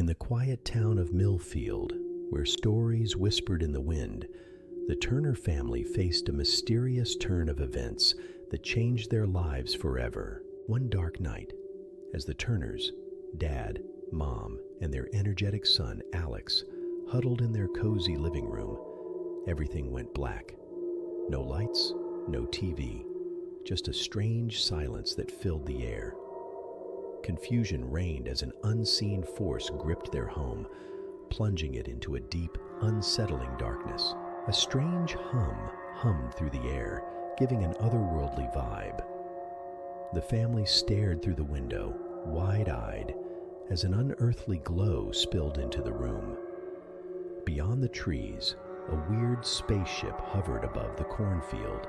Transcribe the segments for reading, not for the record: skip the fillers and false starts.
In the quiet town of Millfield, where stories whispered in the wind, the Turner family faced a mysterious turn of events that changed their lives forever. One dark night, as the Turners, Dad, Mom, and their energetic son, Alex, huddled in their cozy living room, everything went black. No lights, no TV, just a strange silence that filled the air. Confusion reigned as an unseen force gripped their home, plunging it into a deep, unsettling darkness. A strange hum hummed through the air, giving an otherworldly vibe. The family stared through the window, wide-eyed, as an unearthly glow spilled into the room. Beyond the trees, a weird spaceship hovered above the cornfield,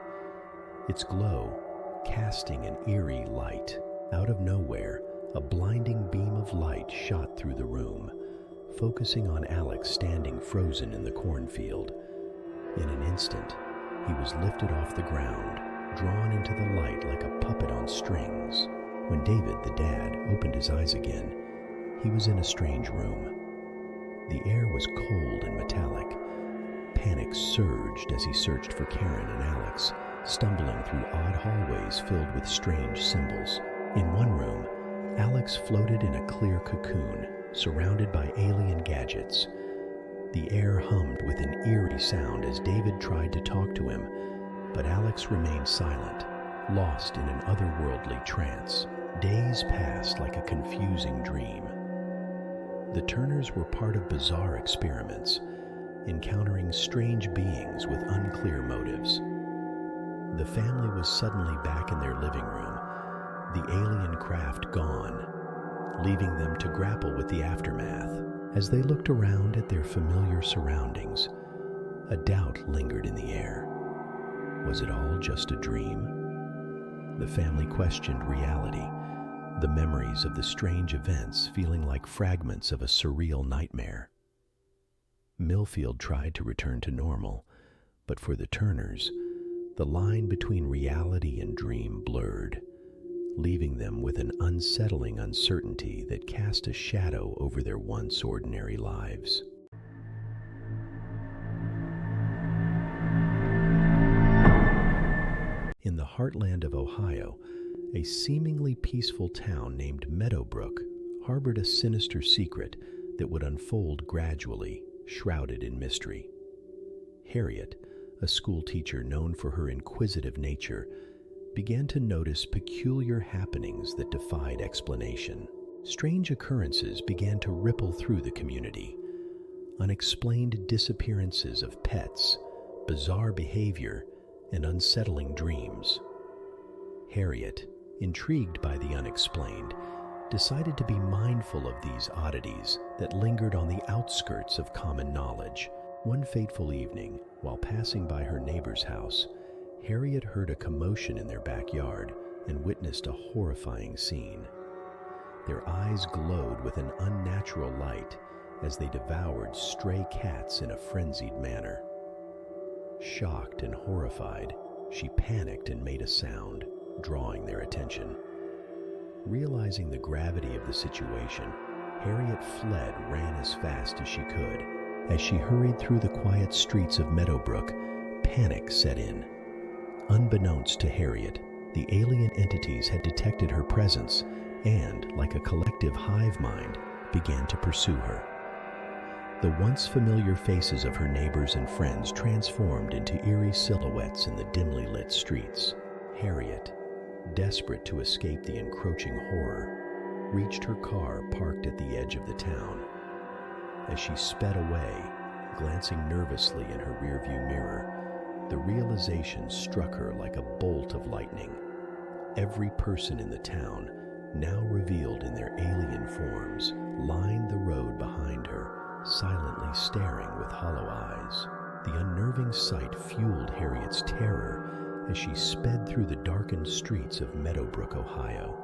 its glow casting an eerie light. Out of nowhere, a blinding beam of light shot through the room, focusing on Alex standing frozen in the cornfield. In an instant, he was lifted off the ground, drawn into the light like a puppet on strings. When David, the dad, opened his eyes again, he was in a strange room. The air was cold and metallic. Panic surged as he searched for Karen and Alex, stumbling through odd hallways filled with strange symbols. In one room, Alex floated in a clear cocoon, surrounded by alien gadgets. The air hummed with an eerie sound as David tried to talk to him, but Alex remained silent, lost in an otherworldly trance. Days passed like a confusing dream. The Turners were part of bizarre experiments, encountering strange beings with unclear motives. The family was suddenly back in their living room, the alien craft gone, leaving them to grapple with the aftermath. As they looked around at their familiar surroundings, a doubt lingered in the air. Was it all just a dream? The family questioned reality, the memories of the strange events feeling like fragments of a surreal nightmare. Millfield tried to return to normal, but for the Turners, the line between reality and dream blurred, leaving them with an unsettling uncertainty that cast a shadow over their once ordinary lives. In the heartland of Ohio, a seemingly peaceful town named Meadowbrook harbored a sinister secret that would unfold gradually, shrouded in mystery. Harriet, a school teacher known for her inquisitive nature, began to notice peculiar happenings that defied explanation. Strange occurrences began to ripple through the community. Unexplained disappearances of pets, bizarre behavior, and unsettling dreams. Harriet, intrigued by the unexplained, decided to be mindful of these oddities that lingered on the outskirts of common knowledge. One fateful evening, while passing by her neighbor's house, Harriet heard a commotion in their backyard and witnessed a horrifying scene. Their eyes glowed with an unnatural light as they devoured stray cats in a frenzied manner. Shocked and horrified, she panicked and made a sound, drawing their attention. Realizing the gravity of the situation, Harriet ran as fast as she could. As she hurried through the quiet streets of Meadowbrook, panic set in. Unbeknownst to Harriet, the alien entities had detected her presence and, like a collective hive mind, began to pursue her. The once familiar faces of her neighbors and friends transformed into eerie silhouettes in the dimly lit streets. Harriet, desperate to escape the encroaching horror, reached her car parked at the edge of the town. As she sped away, glancing nervously in her rearview mirror, the realization struck her like a bolt of lightning. Every person in the town, now revealed in their alien forms, lined the road behind her, silently staring with hollow eyes. The unnerving sight fueled Harriet's terror as she sped through the darkened streets of Meadowbrook, Ohio.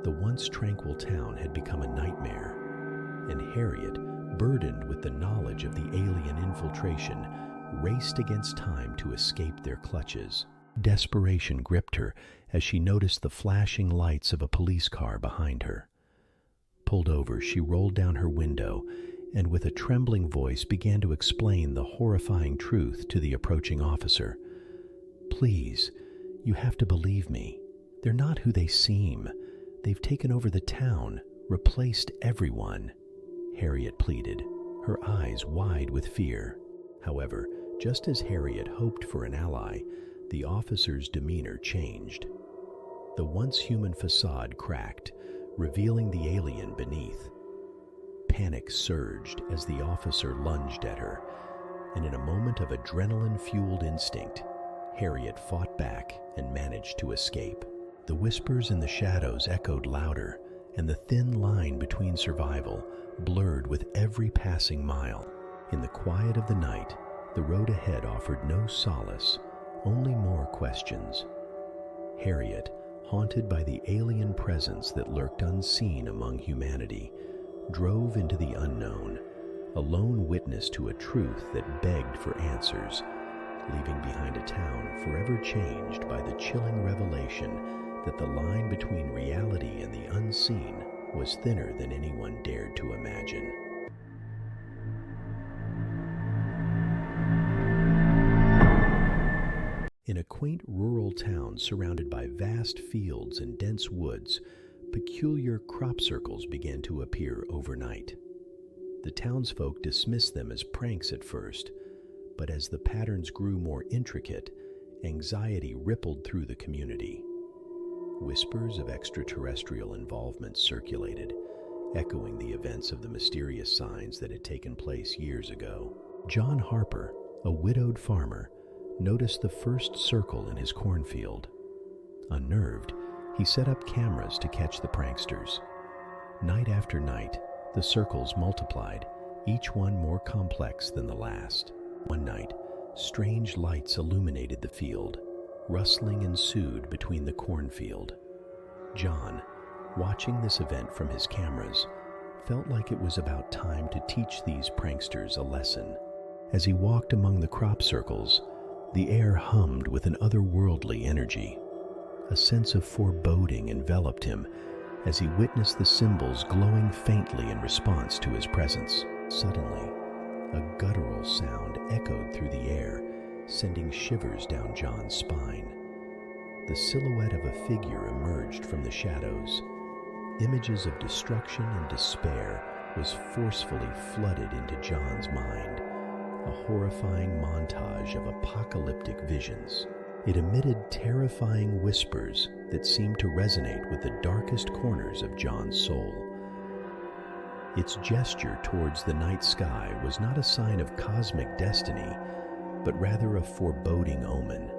The once tranquil town had become a nightmare, and Harriet, burdened with the knowledge of the alien infiltration, raced against time to escape their clutches. Desperation gripped her as she noticed the flashing lights of a police car behind her. pulled over, she rolled down her window and with a trembling voice began to explain the horrifying truth to the approaching officer. "Please, you have to believe me. They're not who they seem. They've taken over the town, replaced everyone," Harriet pleaded, her eyes wide with fear. However, just as Harriet hoped for an ally, the officer's demeanor changed. The once human facade cracked, revealing the alien beneath. Panic surged as the officer lunged at her, and in a moment of adrenaline-fueled instinct, Harriet fought back and managed to escape. The whispers in the shadows echoed louder, and the thin line between survival blurred with every passing mile. In the quiet of the night, the road ahead offered no solace, only more questions. Harriet, haunted by the alien presence that lurked unseen among humanity, drove into the unknown, a lone witness to a truth that begged for answers, leaving behind a town forever changed by the chilling revelation that the line between reality and the unseen was thinner than anyone dared to imagine. In a quaint rural town surrounded by vast fields and dense woods, peculiar crop circles began to appear overnight. The townsfolk dismissed them as pranks at first, but as the patterns grew more intricate, anxiety rippled through the community. Whispers of extraterrestrial involvement circulated, echoing the events of the mysterious signs that had taken place years ago. John Harper, a widowed farmer, noticed the first circle in his cornfield. Unnerved, he set up cameras to catch the pranksters. Night after night, the circles multiplied, each one more complex than the last. One night, strange lights illuminated the field. Rustling ensued between the cornfield. John, watching this event from his cameras, felt like it was about time to teach these pranksters a lesson. As he walked among the crop circles, the air hummed with an otherworldly energy. A sense of foreboding enveloped him as he witnessed the symbols glowing faintly in response to his presence. Suddenly, a guttural sound echoed through the air, sending shivers down John's spine. The silhouette of a figure emerged from the shadows. Images of destruction and despair was forcefully flooded into John's mind, a horrifying montage of apocalyptic visions. It emitted terrifying whispers that seemed to resonate with the darkest corners of John's soul. Its gesture towards the night sky was not a sign of cosmic destiny, but rather a foreboding omen,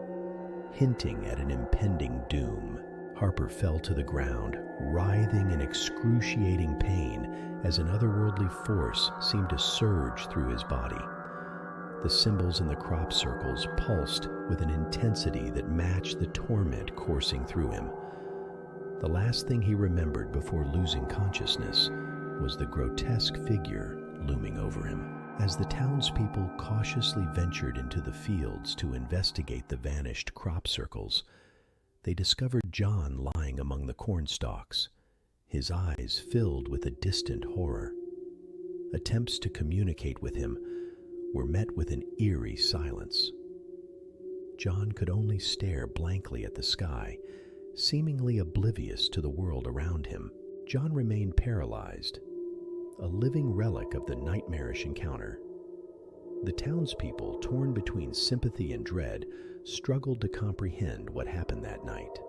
hinting at an impending doom. Harper fell to the ground, writhing in excruciating pain as an otherworldly force seemed to surge through his body. The symbols in the crop circles pulsed with an intensity that matched the torment coursing through him. The last thing he remembered before losing consciousness was the grotesque figure looming over him. As the townspeople cautiously ventured into the fields to investigate the vanished crop circles, they discovered John lying among the cornstalks, his eyes filled with a distant horror. Attempts to communicate with him were met with an eerie silence. John could only stare blankly at the sky, seemingly oblivious to the world around him. John remained paralyzed, a living relic of the nightmarish encounter. The townspeople, torn between sympathy and dread, struggled to comprehend what happened that night.